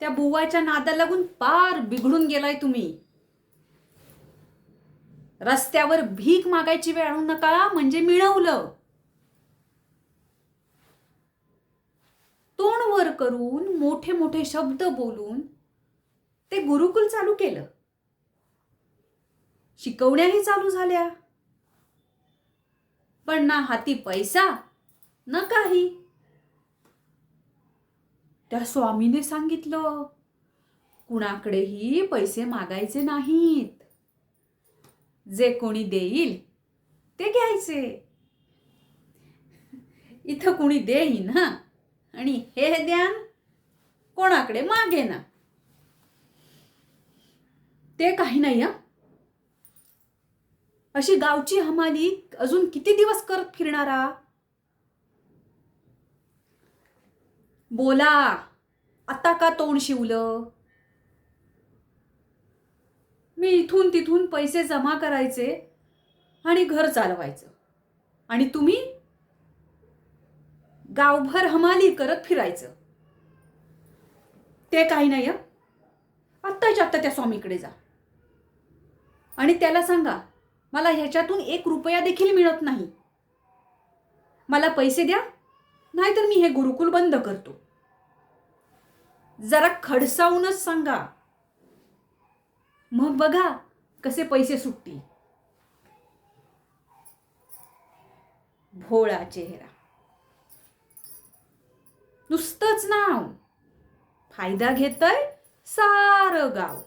त्या बुवाच्या नादाला लागून पार बिघडून गेलाय तुम्ही. रस्त्यावर भीक मागायची वेळ आणू नका, म्हणजे मिळवलं. तोंड वर करून मोठे मोठे शब्द बोलून ते गुरुकुल चालू केलं. शिकवण्याही चालू झाल्या, पण ना हाती पैसा न काही. त्या स्वामीने सांगितलं, कुणाकडेही पैसे मागायचे नाहीत. जे कोणी देईल ते घ्यायचे. इथं कुणी देईन ना, आणि हे द्यान कोणाकडे मागे ना, ते काही नाही. अशी गावची हमाली अजून किती दिवस करत फिरणारा? बोला, आता का तोंड शिवलं? मी इथून तिथून पैसे जमा करायचे आणि घर चालवायचं, आणि तुम्ही गावभर हमाली करत फिरायचं. ते काही नाही. आत्ताच्या आत्ता त्या स्वामीकडे जा आणि त्याला सांगा, मला ह्याच्यातून 1 रुपया देखील मिळत नाही. मला पैसे द्या, नाहीतर मी हे गुरुकुल बंद करतो. जरा खडसावूनच सांगा, मग बघा कसे पैसे सुटतील. भोळा चेहरा, नुसतंच नाव, फायदा घेतय सारं गाव.